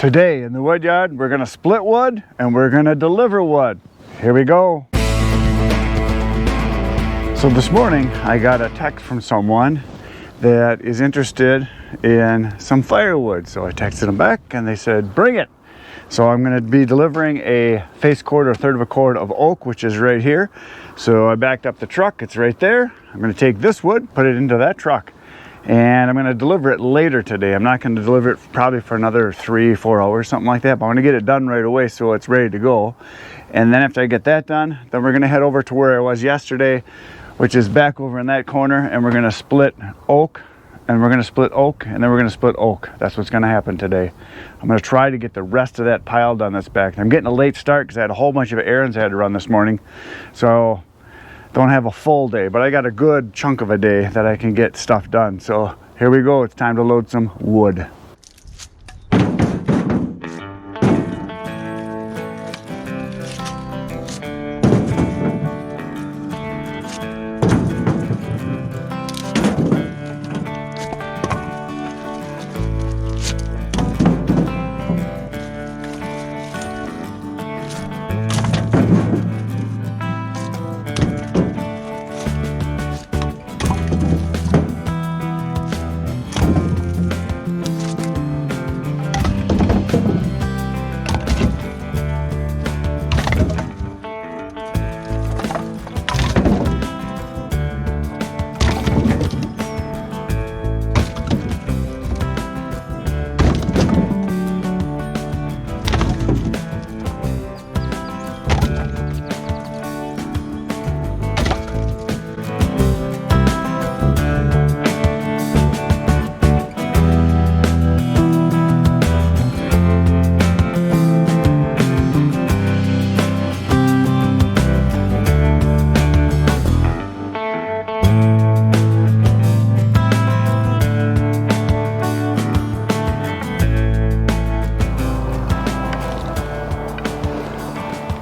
Today in the Woodyard, we're gonna split wood and we're gonna deliver wood. Here we go. So this morning, I got a text from someone that is interested in some firewood. So I texted them back and they said, bring it. So I'm gonna be delivering a face cord or a third of a cord of oak, which is right here. So I backed up the truck, it's right there. I'm gonna take this wood, put it into that truck, and I'm gonna deliver it later today. I'm not gonna deliver it probably for another 3-4 hours, something like that, but I'm gonna get it done right away so it's ready to go. And then after I get that done, then we're gonna head over to where I was yesterday, which is back over in that corner, and we're gonna split oak, and we're gonna split oak, and then we're gonna split oak. That's what's gonna happen today. I'm gonna try to get the rest of that pile done that's back. I'm getting a late start because I had a whole bunch of errands I had to run this morning. So don't have a full day, but I got a good chunk of a day that I can get stuff done. So here we go, it's time to load some wood.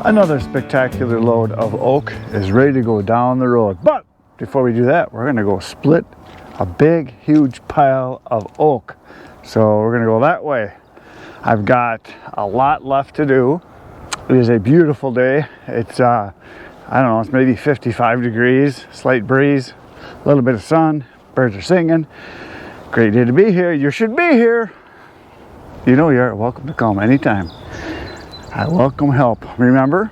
Another spectacular load of oak is ready to go down the road. But before we do that, we're gonna go split a big, huge pile of oak. So we're gonna go that way. I've got a lot left to do. It is a beautiful day. It's, I don't know, it's maybe 55 degrees, slight breeze, a little bit of sun, birds are singing. Great day to be here. You should be here. You know you're welcome to come anytime. I welcome help. Remember,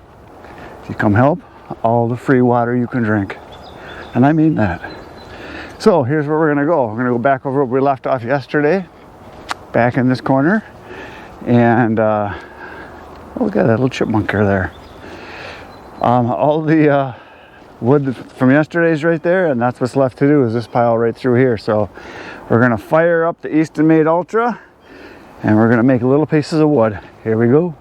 if you come help, all the free water you can drink. And I mean that. So here's where we're gonna go. We're gonna go back over where we left off yesterday, back in this corner. And, oh, look at that little chipmunk there. All the wood from yesterday's right there, and that's what's left to do is this pile right through here. So we're gonna fire up the Easonmade ULTRA, and we're gonna make little pieces of wood. Here we go.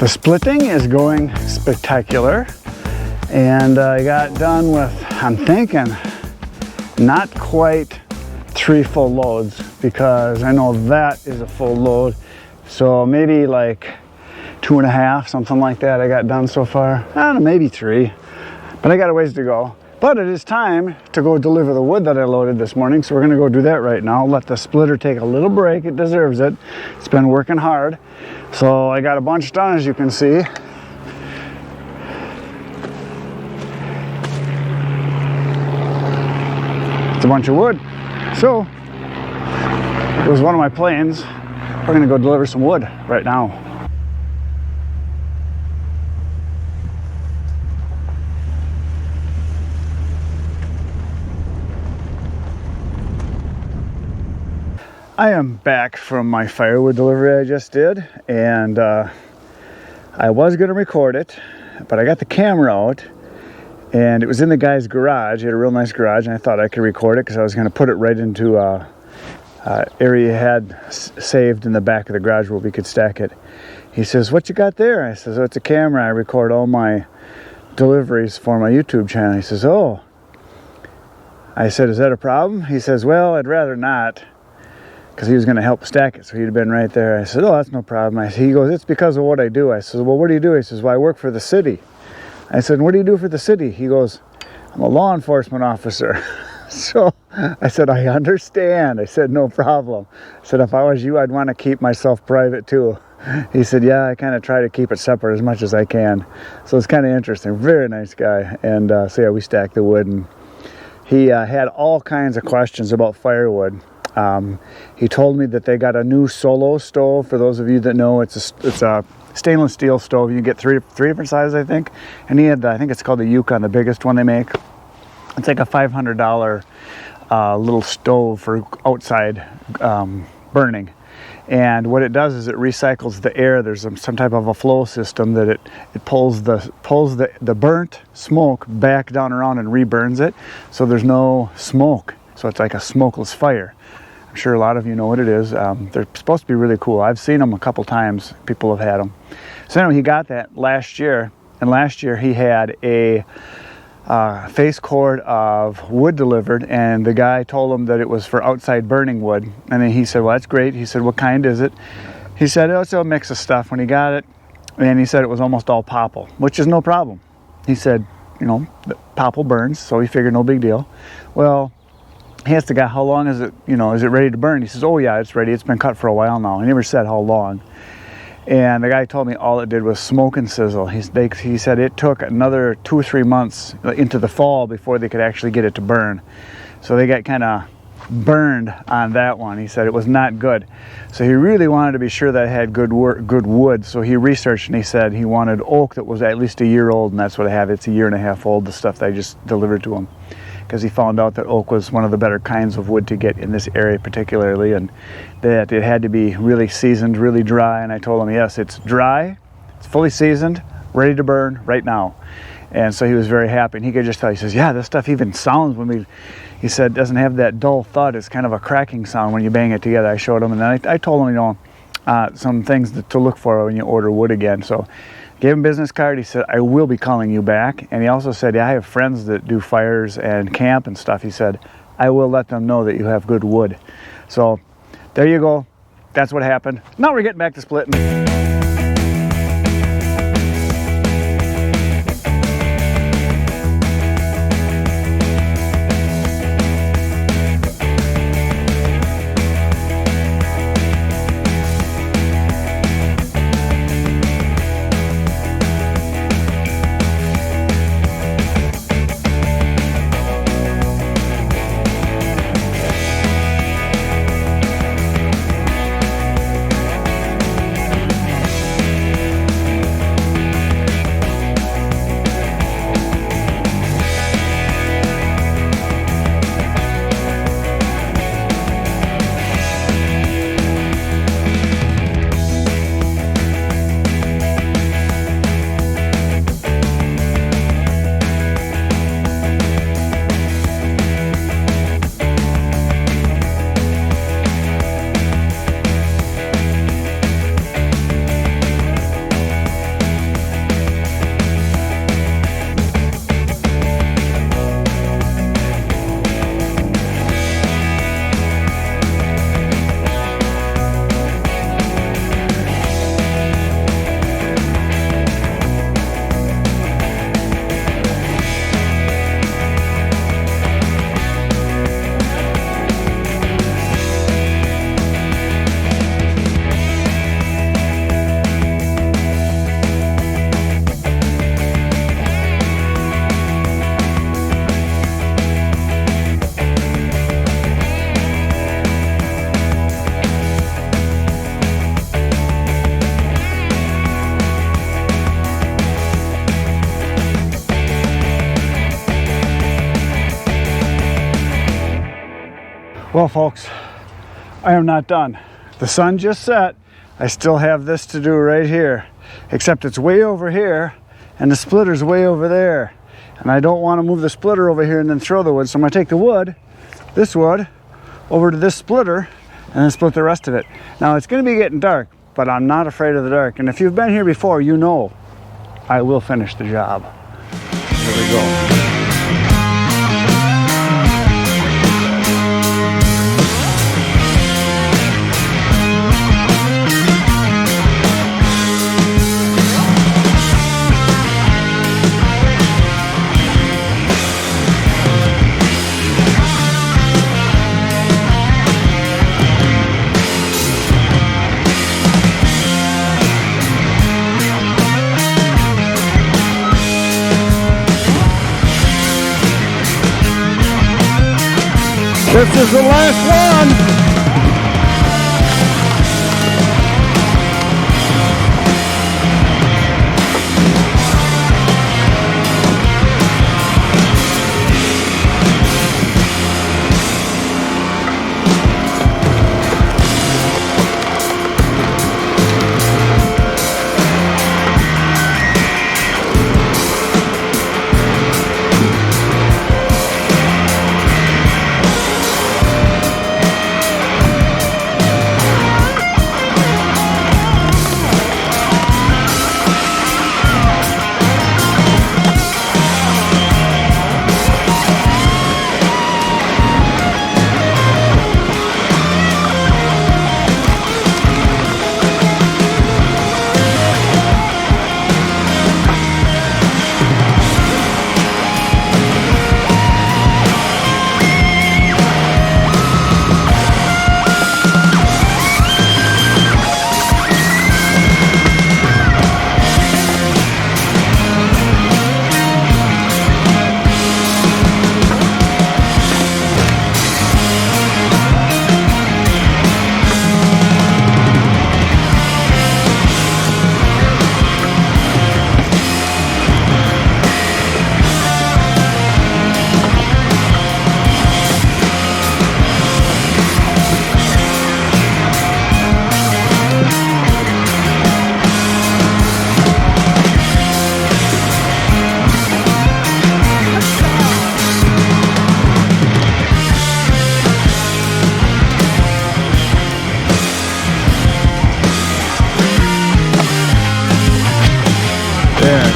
The splitting is going spectacular, and I got done with, I'm thinking, not quite 3 full loads, because I know that is a full load. So maybe like 2.5, something like that I got done so far. I don't know, maybe 3, but I got a ways to go. But it is time to go deliver the wood that I loaded this morning, so we're gonna go do that right now. Let the splitter take a little break, it deserves it. It's been working hard. So I got a bunch done, as you can see. It's a bunch of wood. So it was one of my plans. We're gonna go deliver some wood right now. I am back from my firewood delivery I just did, and I was going to record it, but I got the camera out, and it was in the guy's garage. He had a real nice garage, and I thought I could record it because I was going to put it right into a area he had saved in the back of the garage where we could stack it. He says, "What you got there?" I says, "Oh, it's a camera. I record all my deliveries for my YouTube channel." He says, "Oh." I said, "Is that a problem?" He says, "Well, I'd rather not," because he was going to help stack it, so he'd have been right there. I said, "Oh, that's no problem." He goes, "It's because of what I do." I said, "Well, what do you do?" He says, "Well, I work for the city." I said, "What do you do for the city?" He goes, "I'm a law enforcement officer." So I said, "I understand." I said, "No problem." I said, "If I was you, I'd want to keep myself private too." He said, "Yeah, I kind of try to keep it separate as much as I can." So it's kind of interesting. Very nice guy. And so yeah, we stacked the wood, and he had all kinds of questions about firewood. He told me that they got a new solo stove. For those of you that know, it's a stainless steel stove. You get three different sizes, I think. And he had, I think it's called the Yukon, the biggest one they make. It's like a $500 little stove for outside burning. And what it does is it recycles the air. There's some type of a flow system that it pulls the burnt smoke back down around and reburns it, so there's no smoke. So it's like a smokeless fire. I'm sure a lot of you know what it is. They're supposed to be really cool. I've seen them a couple times. People have had them. So anyway, he got that last year, and last year he had a face cord of wood delivered, and the guy told him that it was for outside burning wood. And then he said, "Well, that's great." He said, "What kind is it?" He said, "Oh, it's a mix of stuff." When he got it, and he said it was almost all popple, which is no problem. He said, you know, popple burns, so he figured no big deal. Well, he asked the guy, "How long is it, you know, is it ready to burn?" He says, "Oh yeah, it's ready. It's been cut for a while now." He never said how long. And the guy told me all it did was smoke and sizzle. He said it took another 2 or 3 months into the fall before they could actually get it to burn. So they got kind of burned on that one. He said it was not good. So he really wanted to be sure that it had good wood. So he researched, and he said he wanted oak that was at least a year old, and that's what I have. It's a 1.5 years old, the stuff that I just delivered to him. Because he found out that oak was one of the better kinds of wood to get in this area particularly, and that it had to be really seasoned, really dry. And I told him, yes, it's dry, it's fully seasoned, ready to burn right now. And so he was very happy, and he could just tell. He says, "Yeah, this stuff even sounds he said, it doesn't have that dull thud. It's kind of a cracking sound when you bang it together." I showed him, and then I told him, you know, some things to look for when you order wood again. So gave him a business card. He said, "I will be calling you back." And he also said, "Yeah, I have friends that do fires and camp and stuff." He said, "I will let them know that you have good wood." So there you go. That's what happened. Now we're getting back to splitting. Well, folks, I am not done. The sun just set. I still have this to do right here, except it's way over here and the splitter's way over there. And I don't want to move the splitter over here and then throw the wood. So I'm going to take the wood, this wood, over to this splitter and then split the rest of it. Now it's going to be getting dark, but I'm not afraid of the dark. And if you've been here before, you know I will finish the job. Here we go. This is the last one.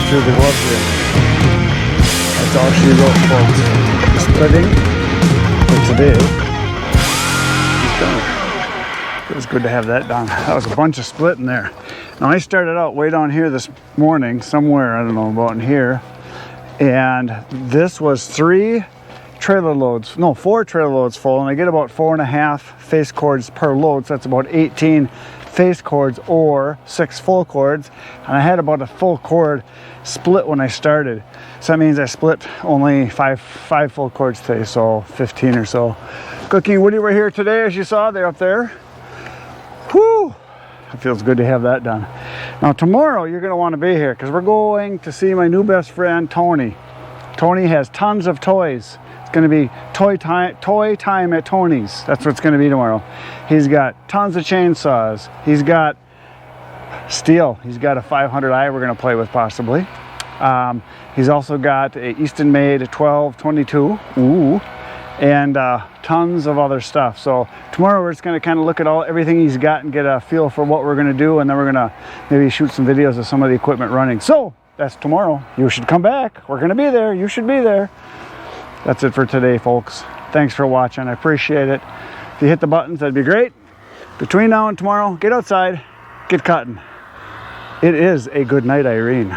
Through the glove here. That's all she wrote, folks. The splitting for today is done. It was good to have that done. That was a bunch of splitting there. Now I started out way down here this morning, somewhere, I don't know, about in here. And this was 4 trailer loads full, and I get about 4.5 face cords per load, so that's about 18 face cords or 6 full cords, and I had about a full cord split when I started, so that means I split only five full cords today, so 15 or so. Cookie and Woody were here today, as you saw. They're up there. Whew, it feels good to have that done. Now tomorrow you're going to want to be here because we're going to see my new best friend Tony. Tony has tons of toys. It's going to be toy time at Tony's. That's what it's going to be tomorrow. He's got tons of chainsaws. He's got steel. He's got a 500i we're going to play with possibly. He's also got a Easonmade 1222. Ooh. And tons of other stuff. So tomorrow we're just going to kind of look at everything he's got and get a feel for what we're going to do, and then we're going to maybe shoot some videos of some of the equipment running. So that's tomorrow. You should come back. We're going to be there. You should be there. That's it for today, folks. Thanks for watching. I appreciate it. If you hit the buttons, that'd be great. Between now and tomorrow, get outside, get cutting. It is a good night, Irene.